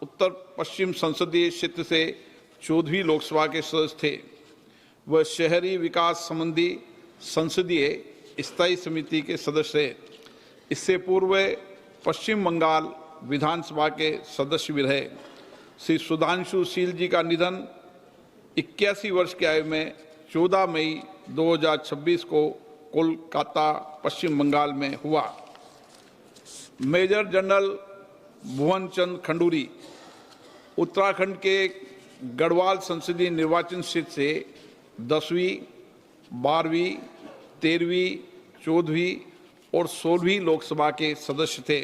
उत्तर पश्चिम संसदीय क्षेत्र से 14वीं लोकसभा के सदस्य थे। वह शहरी विकास संबंधी संसदीय स्थायी समिति के सदस्य थे। इससे पूर्व पश्चिम बंगाल विधानसभा के सदस्य भी रहे। श्री सुधांशु शील जी का निधन 81 वर्ष की आयु में 14 मई 2026 को कोलकाता, पश्चिम बंगाल में हुआ। मेजर जनरल भुवन चंद खंडूरी उत्तराखंड के गढ़वाल संसदीय निर्वाचन क्षेत्र से 10वीं, 12वीं, 13वीं, 14वीं और 16वीं लोकसभा के सदस्य थे।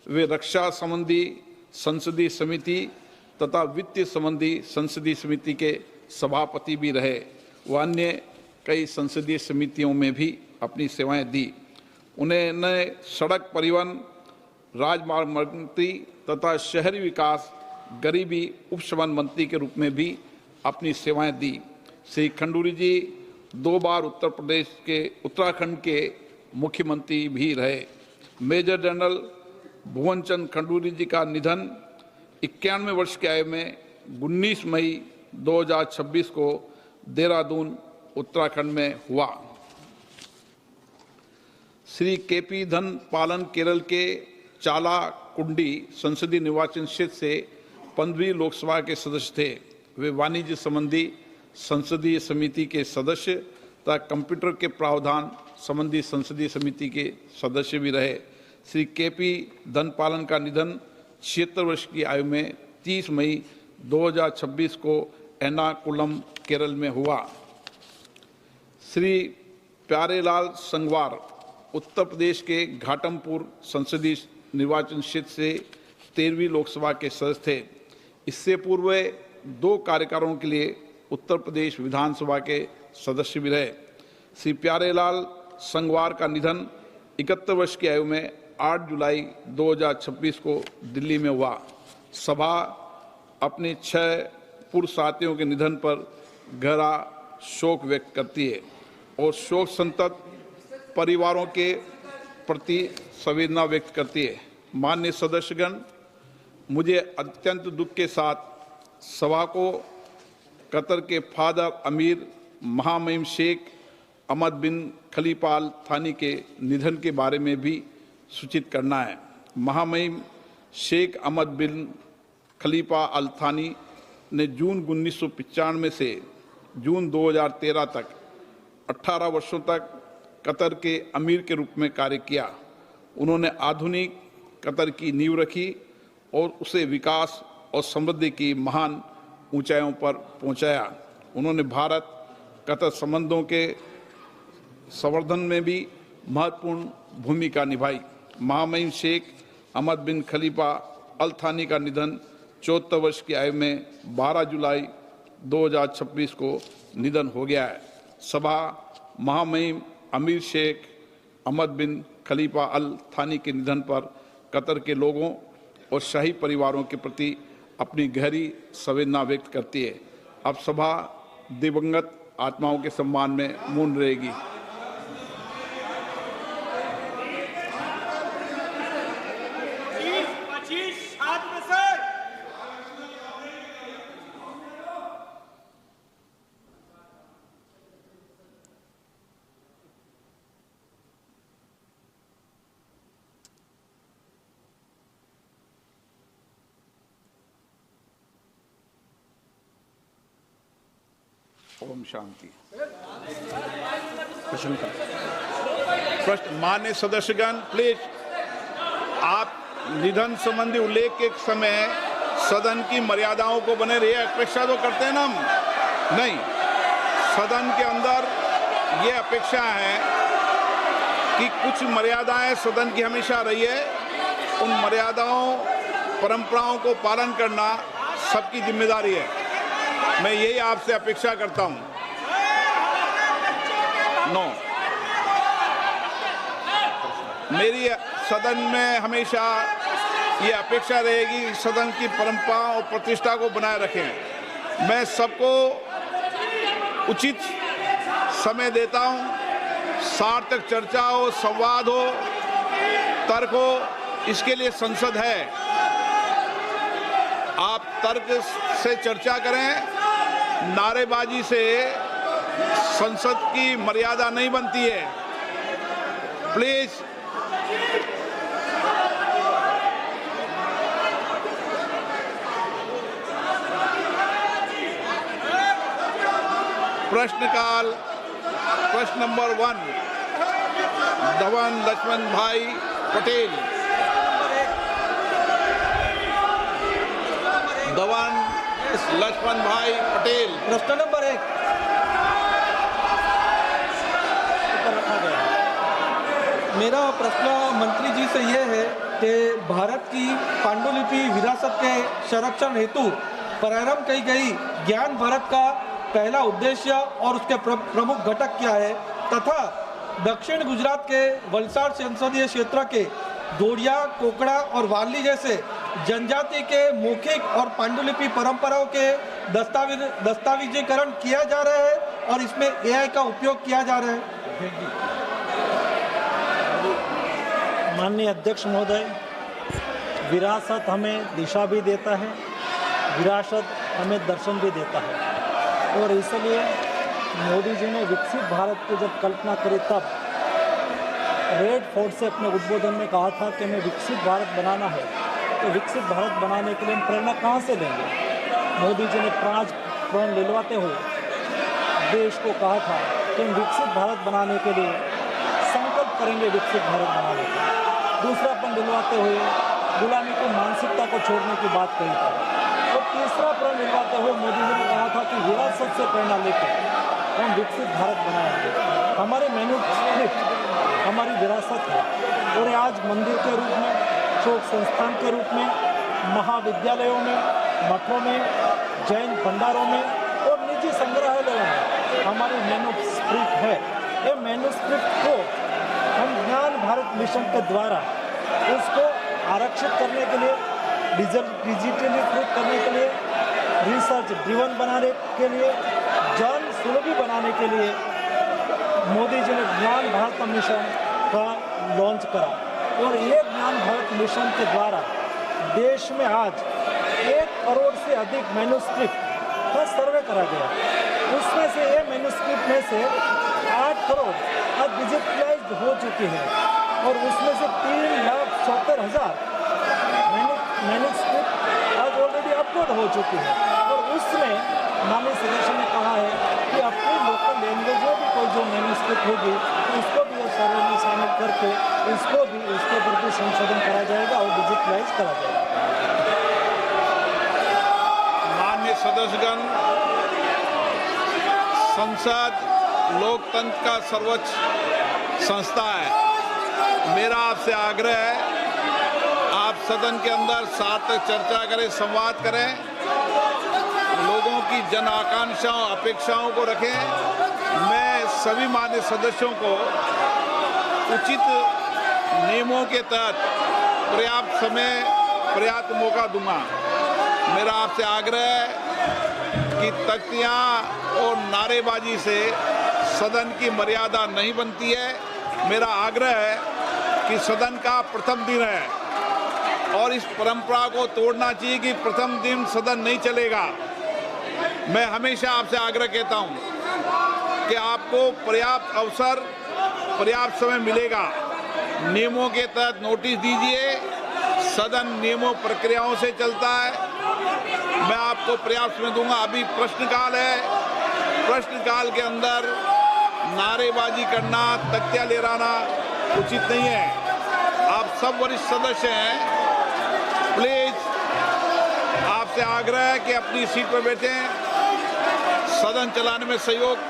वे रक्षा संबंधी संसदीय समिति तथा वित्त संबंधी संसदीय समिति के सभापति भी रहे। वह अन्य कई संसदीय समितियों में भी अपनी सेवाएं दी। उन्होंने सड़क परिवहन, राजमार्ग मंत्री तथा शहरी विकास, गरीबी उपशमन मंत्री के रूप में भी अपनी सेवाएं दी। श्री खंडूरी जी 2 बार उत्तर प्रदेश के उत्तराखंड के मुख्यमंत्री भी रहे। मेजर जनरल भुवन चंद खंडूरी जी का निधन 91 वर्ष की आयु में 19 मई 2026 को देहरादून, उत्तराखंड में हुआ। श्री केपी धन पालन केरल के चाला कुंडी संसदीय निर्वाचन क्षेत्र से 15वीं लोकसभा के सदस्य थे। वे वाणिज्य संबंधी संसदीय समिति के सदस्य तथा कंप्यूटर के प्रावधान संबंधी संसदीय समिति के सदस्य भी रहे। श्री केपी धनपालन का निधन 76 वर्ष की आयु में 30 मई 2026 को एर्नाकुलम, केरल में हुआ। श्री प्यारेलाल संगवार उत्तर प्रदेश के घाटमपुर संसदीय निर्वाचन क्षेत्र से 13वीं लोकसभा के सदस्य थे। इससे पूर्व 2 कार्यकालों के लिए उत्तर प्रदेश विधानसभा के सदस्य भी रहे। श्री प्यारेलाल संगवार का निधन 71 वर्ष की आयु में 8 जुलाई 2026 को दिल्ली में हुआ। सभा अपने 6 पूर्व साथियों के निधन पर गहरा शोक व्यक्त करती है और शोक संतप्त परिवारों के प्रति संवेदना व्यक्त करती है। माननीय सदस्यगण, मुझे अत्यंत दुख के साथ सभा को कतर के फादर अमीर महामहिम शेख अहमद बिन खलीफा अल थानी के निधन के बारे में भी सूचित करना है। महामहिम शेख अहमद बिन खलीफा अल थानी ने जून 1995 से जून 2013 तक 18 वर्षों तक कतर के अमीर के रूप में कार्य किया। उन्होंने आधुनिक कतर की नींव रखी और उसे विकास और समृद्धि की महान ऊंचाइयों पर पहुंचाया। उन्होंने भारत कतर संबंधों के संवर्धन में भी महत्वपूर्ण भूमिका निभाई। महामहिम शेख अहमद बिन खलीफा अल थानी का निधन 74 वर्ष की आयु में 12 जुलाई 2026 को निधन हो गया है। सभा महामहिम अमीर शेख अहमद बिन खलीफा अल थानी के निधन पर कतर के लोगों और शाही परिवारों के प्रति अपनी गहरी संवेदना व्यक्त करती है। अब सभा दिवंगत आत्माओं के सम्मान में मौन रहेगी। ओम शांति। प्रश्न। मान्य सदस्यगण, प्लीज आप निधन संबंधी उल्लेख के समय सदन की मर्यादाओं को बने रहिए। अपेक्षा तो करते हैं ना हम? नहीं, सदन के अंदर ये अपेक्षा है कि कुछ मर्यादाएं सदन की हमेशा रही है। उन मर्यादाओं, परंपराओं को पालन करना सबकी जिम्मेदारी है। मैं यही आपसे अपेक्षा करता हूं। नो, मेरी सदन में हमेशा ये अपेक्षा रहेगी कि सदन की परंपरा और प्रतिष्ठा को बनाए रखें। मैं सबको उचित समय देता हूं, सार्थक चर्चा हो, संवाद हो, तर्क हो, इसके लिए संसद है। आप तर्क से चर्चा करें, नारेबाजी से संसद की मर्यादा नहीं बनती है। प्लीज। प्रश्नकाल। प्रश्न नंबर 1, धवन लक्ष्मण भाई पटेल। धवन लक्ष्मण भाई पटेल। प्रश्न नंबर 1 रखा गया। मेरा प्रश्न मंत्री जी से यह है कि भारत की पांडुलिपि विरासत के संरक्षण हेतु प्रारंभ की गई ज्ञान भारत का पहला उद्देश्य और उसके प्रमुख घटक क्या है, तथा दक्षिण गुजरात के वलसाड संसदीय क्षेत्र के दोड़िया, कोकड़ा और वाली जैसे जनजाति के मौखिक और पांडुलिपि परंपराओं के दस्तावेजीकरण किया जा रहा है और इसमें AI का उपयोग किया जा रहा है। माननीय अध्यक्ष महोदय, विरासत हमें दिशा भी देता है, विरासत हमें दर्शन भी देता है, और इसलिए मोदी जी ने विकसित भारत की जब कल्पना करी तब रेड फोर्ट से अपने उद्बोधन में कहा था कि हमें विकसित भारत बनाना है। तो विकसित भारत बनाने के लिए हम प्रेरणा कहाँ से लेंगे? मोदी जी ने प्रण दिलवाते हुए देश को कहा था कि हम विकसित भारत बनाने के लिए संकल्प करेंगे, विकसित भारत बनाने का। दूसरा प्रण दिलवाते हुए गुलामी की मानसिकता को छोड़ने की बात कही थी, और तीसरा प्रण दिलवाते हुए मोदी जी ने कहा था कि विरासत से प्रेरणा लेकर हम विकसित भारत बनाएंगे। हमारे मैन्युस्क्रिप्ट हमारी विरासत है, और आज मंदिर के रूप में, शोक संस्थान के रूप में, महाविद्यालयों में, मठों में, जैन भंडारों में और निजी संग्रहालयों में हमारी मैन्युस्क्रिप्ट है। ये मैन्युस्क्रिप्ट को हम ज्ञान भारत मिशन के द्वारा उसको आरक्षित करने के लिए, डिजिटलीकृत करने के लिए, रिसर्च ड्रिवन बनाने के लिए, जन सुलभी बनाने के लिए मोदी जी ने ज्ञान भारत मिशन का लॉन्च करा, और ये ज्ञान भारत मिशन के द्वारा देश में आज 1 करोड़ से अधिक मैन्युस्क्रिप्ट का सर्वे करा गया। उसमें से ये मैन्युस्क्रिप्ट में से 8 करोड़ अब डिजिटलाइज्ड हो चुकी है, और उसमें से 3,70,000 मैन्युस्क्रिप्ट आज ऑलरेडी अपलोड हो चुकी है। और उसमें माननीय सदस्य ने कहा है कि अपनी लोकल लैंग्वेज में भी कोई जो मैन्युस्क्रिप्ट होगी तो उसको भी सर्वे में शामिल करके उसके प्रति संशोधन करा जाएगा और डिजिटलाइज करा जाएगा। माननीय सदस्यगण, संसद लोकतंत्र का सर्वोच्च संस्था है। मेरा आपसे आग्रह है, आप सदन के अंदर सार्थक चर्चा करें, संवाद करें, लोगों की जन आकांक्षाओं, अपेक्षाओं को रखें। मैं सभी माननीय सदस्यों को उचित नियमों के तहत पर्याप्त समय, पर्याप्त मौका दूंगा। मेरा आपसे आग्रह है कि तख्तियां और नारेबाजी से सदन की मर्यादा नहीं बनती है। मेरा आग्रह है कि सदन का प्रथम दिन है और इस परंपरा को तोड़ना चाहिए कि प्रथम दिन सदन नहीं चलेगा। मैं हमेशा आपसे आग्रह कहता हूं कि आपको पर्याप्त अवसर, पर्याप्त समय मिलेगा। नियमों के तहत नोटिस दीजिए, सदन नियमों प्रक्रियाओं से चलता है। मैं आपको पर्याप्त समय दूंगा। अभी प्रश्नकाल है, प्रश्नकाल के अंदर नारेबाजी करना, तख्तियां लहराना उचित नहीं है। आप सब वरिष्ठ सदस्य हैं, प्लीज आपसे आग्रह है कि अपनी सीट पर बैठें, सदन चलाने में सहयोग करें।